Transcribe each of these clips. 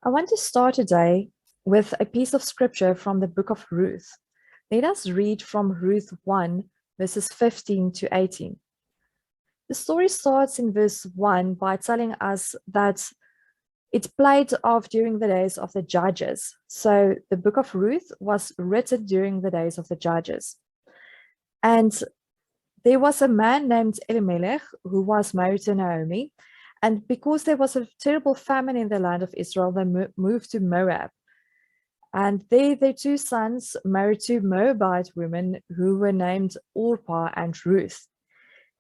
I want to start today with a piece of scripture from the book of Ruth. Let us read from Ruth 1, verses 15 to 18. The story starts in verse 1 by telling us that it played off during the days of the judges. So the book of Ruth was written during the days of the judges. And there was a man named Elimelech who was married to Naomi. And because there was a terrible famine in the land of Israel, they moved to Moab. And there their two sons married two Moabite women who were named Orpah and Ruth.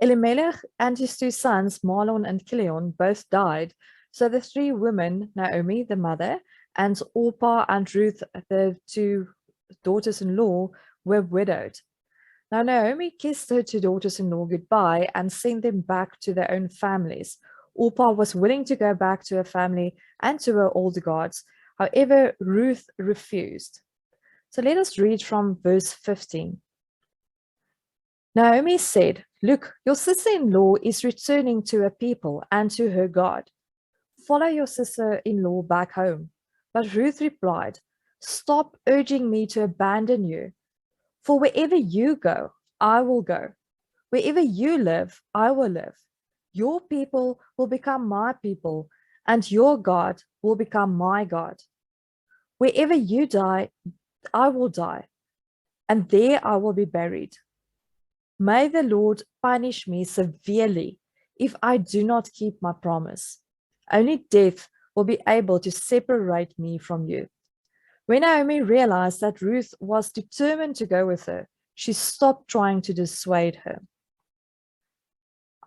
Elimelech and his two sons, Mahlon and Chilion, both died. So the three women, Naomi, the mother, and Orpah and Ruth, the two daughters-in-law, were widowed. Now Naomi kissed her two daughters-in-law goodbye and sent them back to their own families. Orpah was willing to go back to her family and to her old gods. However, Ruth refused. So let us read from verse 15. Naomi said, "Look, your sister-in-law is returning to her people and to her God. Follow your sister-in-law back home." But Ruth replied, "Stop urging me to abandon you. For wherever you go, I will go. Wherever you live, I will live. Your people will become my people, and your God will become my God. Wherever you die, I will die, and there I will be buried. May the Lord punish me severely if I do not keep my promise. Only death will be able to separate me from you." When Naomi realized that Ruth was determined to go with her, she stopped trying to dissuade her.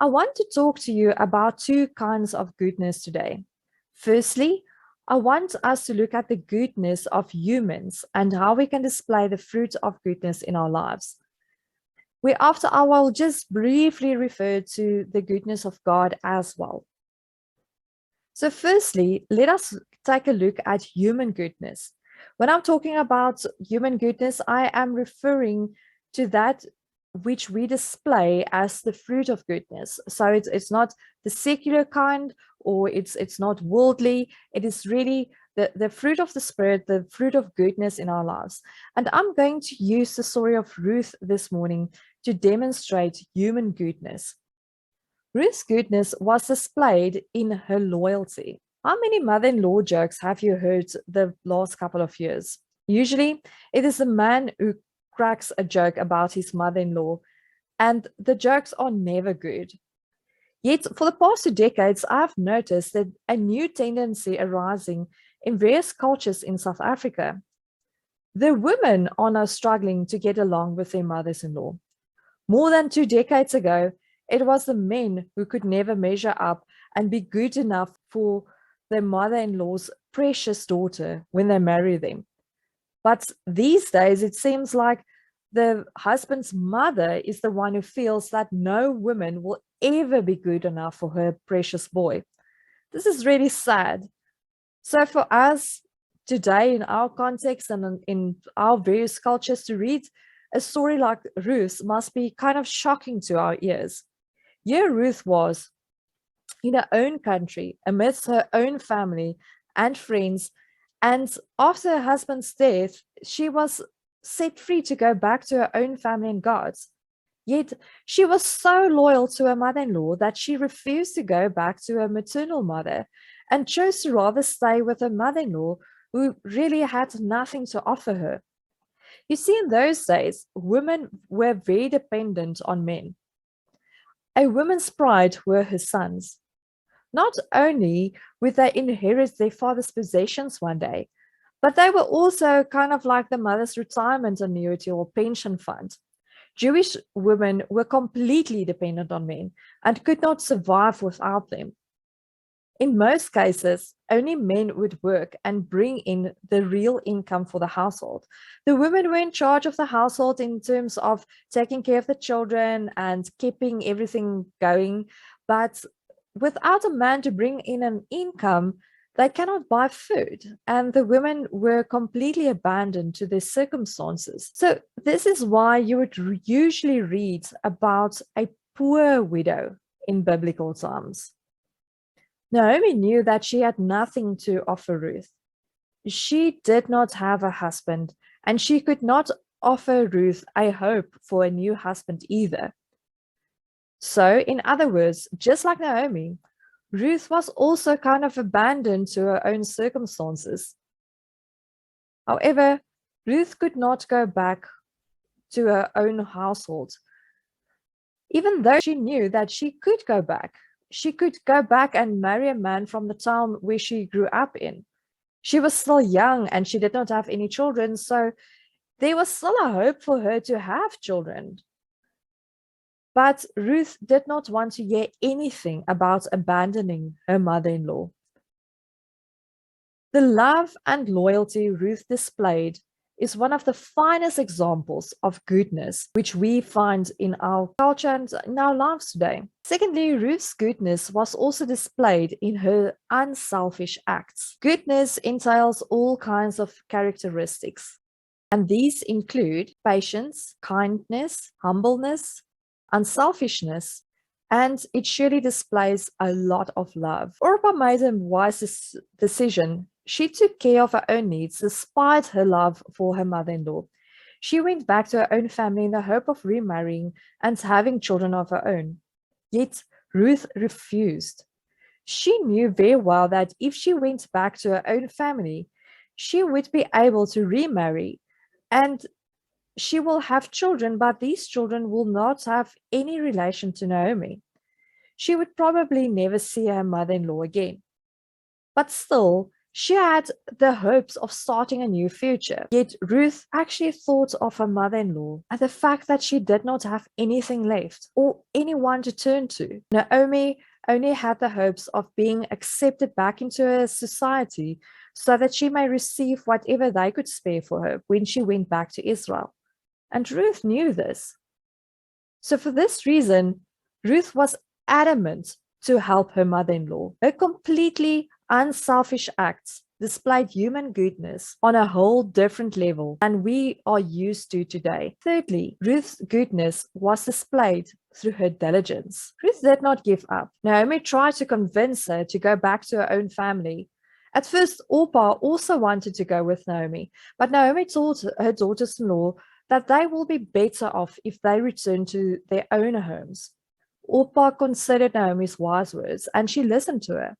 I want to talk to you about two kinds of goodness today. Firstly, I want us to look at the goodness of humans and how we can display the fruit of goodness in our lives. Whereafter I will just briefly refer to the goodness of God as well. So firstly, let us take a look at human goodness. When I'm talking about human goodness, I am referring to that which we display as the fruit of goodness. So it's not the secular kind, or it's not worldly. It is really the fruit of the Spirit, the fruit of goodness in our lives. And I'm going to use the story of Ruth this morning to demonstrate human goodness. Ruth's goodness was displayed in her loyalty. How many mother-in-law jokes have you heard the last couple of years? Usually, it is the man who cracks a joke about his mother-in-law, and the jokes are never good. Yet, for the past 2 decades, I've noticed that a new tendency arising in various cultures in South Africa. The women are now struggling to get along with their mothers-in-law. More than 2 decades ago, it was the men who could never measure up and be good enough for their mother-in-law's precious daughter when they marry them. But these days, it seems like the husband's mother is the one who feels that no woman will ever be good enough for her precious boy. This is really sad. So for us today, in our context and in our various cultures, to read a story like Ruth must be kind of shocking to our ears. Here Ruth was in her own country, amidst her own family and friends, and after her husband's death, she was set free to go back to her own family and gods. Yet she was so loyal to her mother-in-law that she refused to go back to her maternal mother and chose to rather stay with her mother-in-law, who really had nothing to offer her. You see, in those days, women were very dependent on men. A woman's pride were her sons. Not only would they inherit their father's possessions one day, but they were also kind of like the mother's retirement annuity or pension fund. Jewish women were completely dependent on men and could not survive without them. In most cases, only men would work and bring in the real income for the household. The women were in charge of the household in terms of taking care of the children and keeping everything going. But without a man to bring in an income, they cannot buy food, and the women were completely abandoned to their circumstances. So this is why you would usually read about a poor widow in biblical times. Naomi knew that she had nothing to offer Ruth. she did not have a husband, and she could not offer Ruth a hope for a new husband either. So, in other words, just like Naomi, Ruth was also kind of abandoned to her own circumstances. However, Ruth could not go back to her own household, even though she knew that she could go back. She could go back and marry a man from the town where she grew up in. She was still young and she did not have any children, so there was still a hope for her to have children. But Ruth did not want to hear anything about abandoning her mother-in-law. The love and loyalty Ruth displayed is one of the finest examples of goodness which we find in our culture and in our lives today. Secondly, Ruth's goodness was also displayed in her unselfish acts. Goodness entails all kinds of characteristics, and these include patience, kindness, humbleness, unselfishness, and it surely displays a lot of love. Orpah made a wise decision. She took care of her own needs despite her love for her mother-in-law. She went back to her own family in the hope of remarrying and having children of her own. Yet Ruth refused. She knew very well that if she went back to her own family, she would be able to remarry and she will have children, but these children will not have any relation to Naomi. She would probably never see her mother-in-law again. But still, she had the hopes of starting a new future. Yet Ruth actually thought of her mother-in-law and the fact that she did not have anything left or anyone to turn to. Naomi only had the hopes of being accepted back into her society so that she may receive whatever they could spare for her when she went back to Israel. And Ruth knew this. So for this reason, Ruth was adamant to help her mother-in-law. Her completely unselfish acts displayed human goodness on a whole different level than we are used to today. Thirdly, Ruth's goodness was displayed through her diligence. Ruth did not give up. Naomi tried to convince her to go back to her own family. At first, Orpah also wanted to go with Naomi, but Naomi told her daughters-in-law that they will be better off if they return to their own homes. Orpah considered Naomi's wise words, and she listened to her.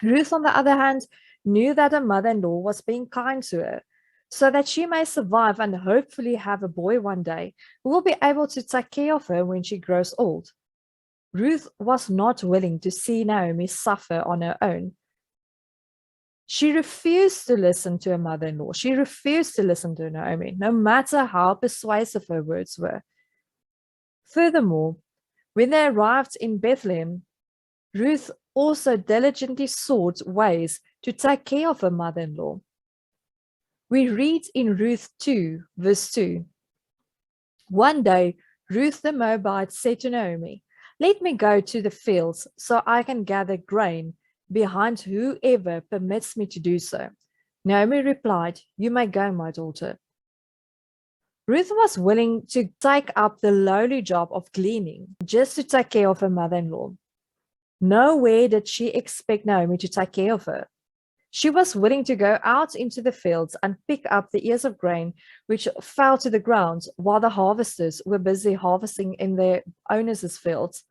Ruth, on the other hand, knew that her mother-in-law was being kind to her, so that she may survive and hopefully have a boy one day who will be able to take care of her when she grows old. Ruth was not willing to see Naomi suffer on her own. She refused to listen to her mother-in-law. She refused to listen to Naomi, no matter how persuasive her words were. Furthermore, when they arrived in Bethlehem, Ruth also diligently sought ways to take care of her mother-in-law. We read in Ruth 2, verse 2, "One day, Ruth the Moabite said to Naomi, 'Let me go to the fields so I can gather grain behind whoever permits me to do so.' Naomi replied, 'You may go, my daughter.'" Ruth was willing to take up the lowly job of gleaning just to take care of her mother-in-law. Nowhere did she expect Naomi to take care of her. She was willing to go out into the fields and pick up the ears of grain which fell to the ground while the harvesters were busy harvesting in their owners' fields.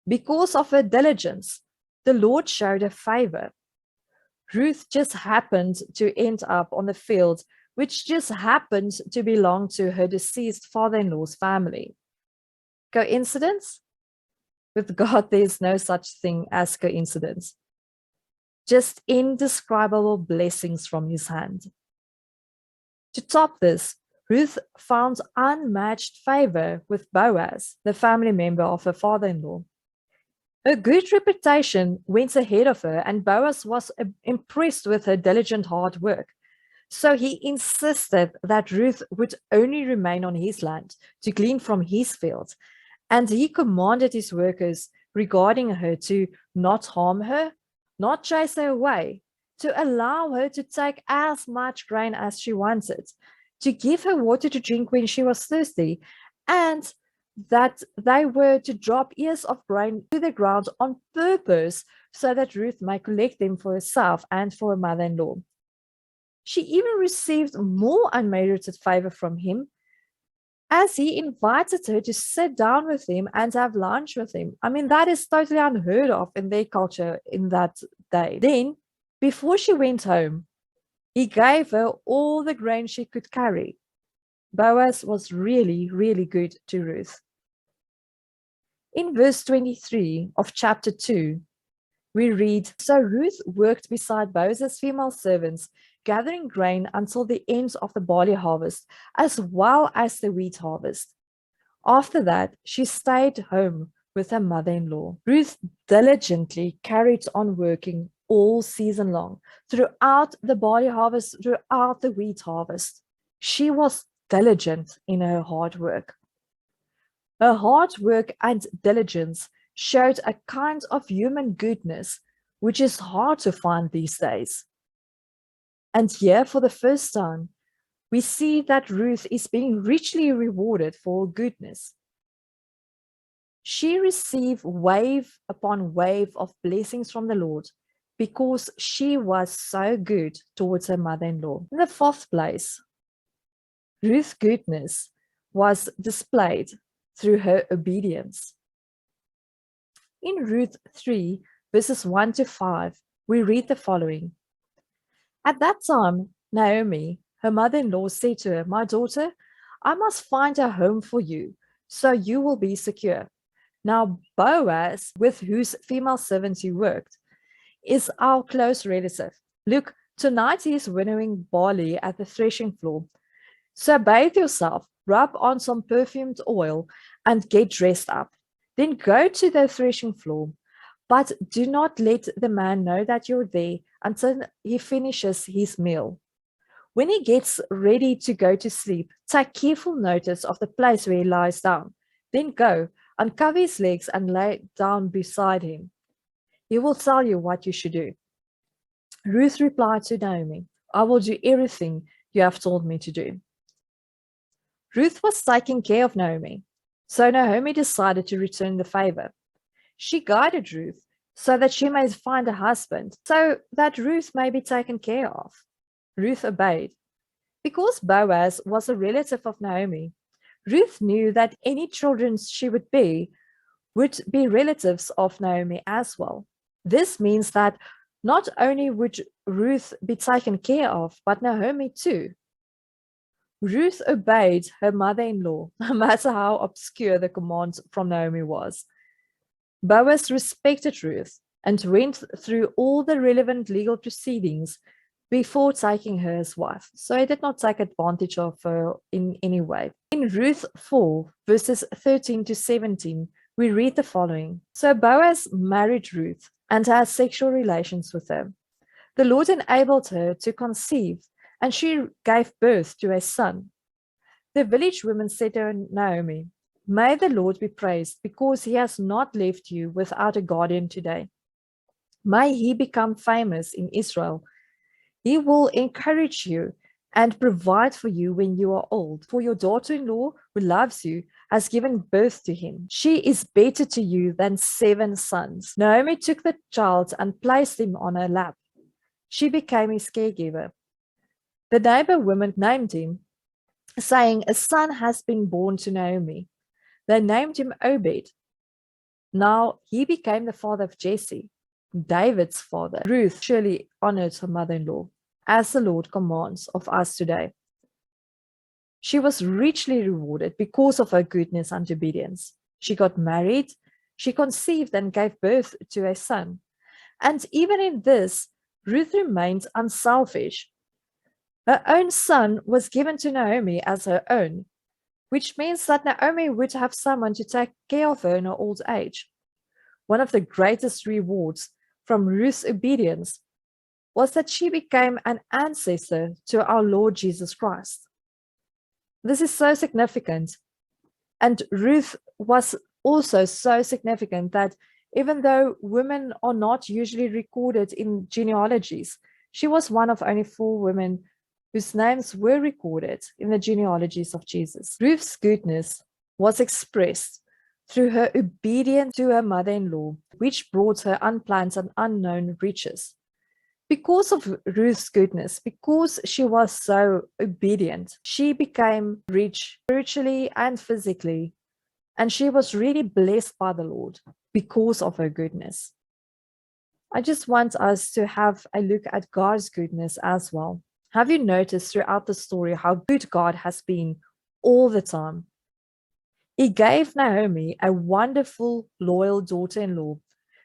Because of her diligence, the Lord showed her favor. Ruth just happened to end up on the field, which just happened to belong to her deceased father-in-law's family. Coincidence? With God, there's no such thing as coincidence. Just indescribable blessings from his hand. To top this, Ruth found unmatched favor with Boaz, the family member of her father-in-law. Her good reputation went ahead of her, and Boaz was impressed with her diligent hard work. So he insisted that Ruth would only remain on his land to glean from his fields, and he commanded his workers regarding her to not harm her, not chase her away, to allow her to take as much grain as she wanted, to give her water to drink when she was thirsty, and that they were to drop ears of grain to the ground on purpose so that Ruth might collect them for herself and for her mother-in-law. She even received more unmerited favor from him as he invited her to sit down with him and have lunch with him. I mean, that is totally unheard of in their culture in that day. Then, before she went home, he gave her all the grain she could carry. Boaz was really, really good to Ruth. In verse 23 of chapter 2, we read, So Ruth worked beside Boaz's female servants, gathering grain until the end of the barley harvest, as well as the wheat harvest. After that, she stayed home with her mother-in-law. Ruth diligently carried on working all season long, throughout the barley harvest, throughout the wheat harvest. She was diligent in her hard work. Her hard work and diligence showed a kind of human goodness which is hard to find these days. And here, for the first time, we see that Ruth is being richly rewarded for her goodness. She received wave upon wave of blessings from the Lord because she was so good towards her mother-in-law. In the fourth place, Ruth's goodness was displayed through her obedience. In Ruth 3, verses 1 to 5, we read the following. At that time, Naomi, her mother-in-law, said to her, My daughter, I must find a home for you, so you will be secure. Now, Boaz, with whose female servants you worked, is our close relative. Look, tonight he is winnowing barley at the threshing floor. So bathe yourself, rub on some perfumed oil, and get dressed up. Then go to the threshing floor. But do not let the man know that you're there until he finishes his meal. When he gets ready to go to sleep, take careful notice of the place where he lies down. Then go, uncover his legs, and lay down beside him. He will tell you what you should do. Ruth replied to Naomi, I will do everything you have told me to do. Ruth was taking care of Naomi, so Naomi decided to return the favor. She guided Ruth so that she may find a husband, so that Ruth may be taken care of. Ruth obeyed. Because Boaz was a relative of Naomi, Ruth knew that any children she would be relatives of Naomi as well. This means that not only would Ruth be taken care of, but Naomi too. Ruth obeyed her mother-in-law, no matter how obscure the command from Naomi was. Boaz respected Ruth and went through all the relevant legal proceedings before taking her as wife, so he did not take advantage of her in any way. In Ruth 4, verses 13 to 17, we read the following. So Boaz married Ruth and had sexual relations with her. The Lord enabled her to conceive, and she gave birth to a son. The village women said to Naomi, May the Lord be praised, because he has not left you without a guardian today. May he become famous in Israel. He will encourage you and provide for you when you are old. For your daughter-in-law, who loves you, has given birth to him. She is better to you than 7 sons. Naomi took the child and placed him on her lap. She became his caregiver. The neighbor woman named him, saying, A son has been born to Naomi. They named him Obed. Now he became the father of Jesse, David's father. Ruth surely honored her mother-in-law, as the Lord commands of us today. She was richly rewarded because of her goodness and obedience. She got married, she conceived and gave birth to a son. And even in this, Ruth remained unselfish. Her own son was given to Naomi as her own, which means that Naomi would have someone to take care of her in her old age. One of the greatest rewards from Ruth's obedience was that she became an ancestor to our Lord Jesus Christ. This is so significant. And Ruth was also so significant that even though women are not usually recorded in genealogies, she was one of only 4 women whose names were recorded in the genealogies of Jesus. Ruth's goodness was expressed through her obedience to her mother-in-law, which brought her unplanned and unknown riches. Because of Ruth's goodness, because she was so obedient, she became rich spiritually and physically, and she was really blessed by the Lord because of her goodness. I just want us to have a look at God's goodness as well. Have you noticed throughout the story how good God has been all the time? He gave Naomi a wonderful, loyal daughter-in-law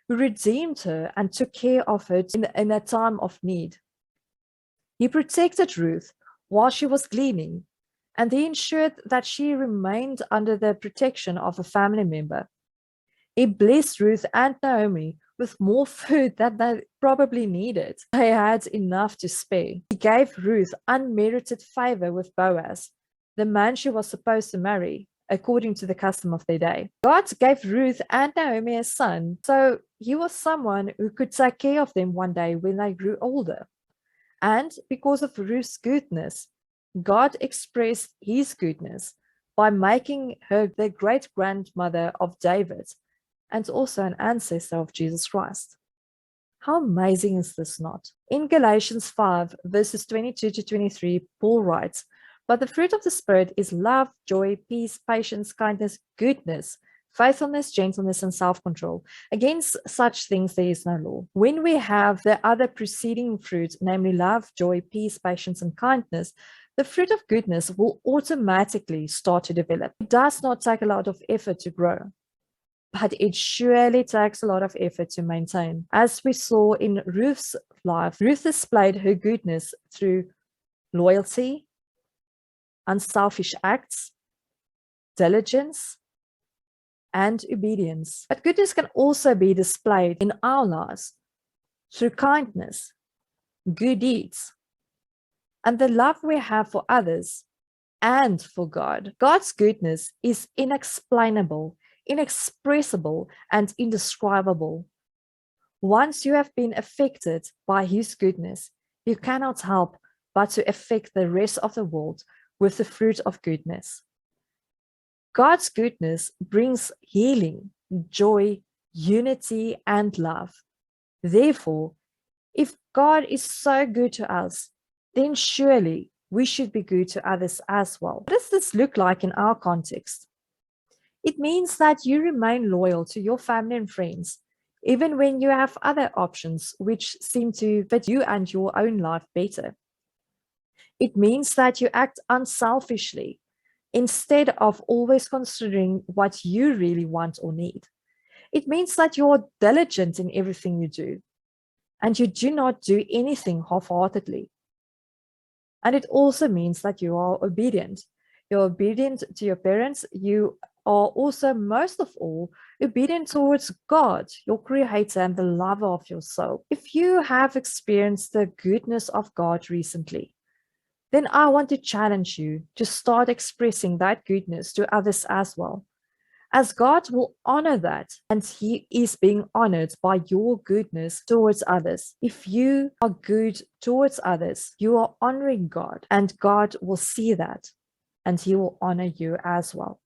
who redeemed her and took care of her in a time of need. He protected Ruth while she was gleaning, and he ensured that she remained under the protection of a family member. He blessed Ruth and Naomi with more food than they probably needed. They had enough to spare. He gave Ruth unmerited favor with Boaz, the man she was supposed to marry, according to the custom of their day. God gave Ruth and Naomi a son, so he was someone who could take care of them one day when they grew older. And because of Ruth's goodness, God expressed his goodness by making her the great-grandmother of David and also an ancestor of Jesus Christ. How amazing is this not? In Galatians 5, verses 22 to 23, Paul writes, "But the fruit of the Spirit is love, joy, peace, patience, kindness, goodness, faithfulness, gentleness, and self-control. Against such things there is no law." When we have the other preceding fruit, namely love, joy, peace, patience, and kindness, the fruit of goodness will automatically start to develop. It does not take a lot of effort to grow, but it surely takes a lot of effort to maintain. As we saw in Ruth's life, Ruth displayed her goodness through loyalty, unselfish acts, diligence, and obedience. But goodness can also be displayed in our lives through kindness, good deeds, and the love we have for others and for God. God's goodness is inexplainable, inexpressible, and indescribable. Once you have been affected by his goodness, you cannot help but to affect the rest of the world with the fruit of goodness. God's goodness brings healing, joy, unity, and love. Therefore, if God is so good to us, then surely we should be good to others as well. What does this look like in our context? It means that you remain loyal to your family and friends, even when you have other options which seem to fit you and your own life better. It means that you act unselfishly, instead of always considering what you really want or need. It means that you're diligent in everything you do, and you do not do anything half-heartedly. And it also means that you are obedient. You're obedient to your parents. You are also, most of all, obedient towards God, your creator and the lover of your soul. If you have experienced the goodness of God recently, then I want to challenge you to start expressing that goodness to others as well, as God will honor that, and he is being honored by your goodness towards others. If you are good towards others, you are honoring God, and God will see that, and he will honor you as well.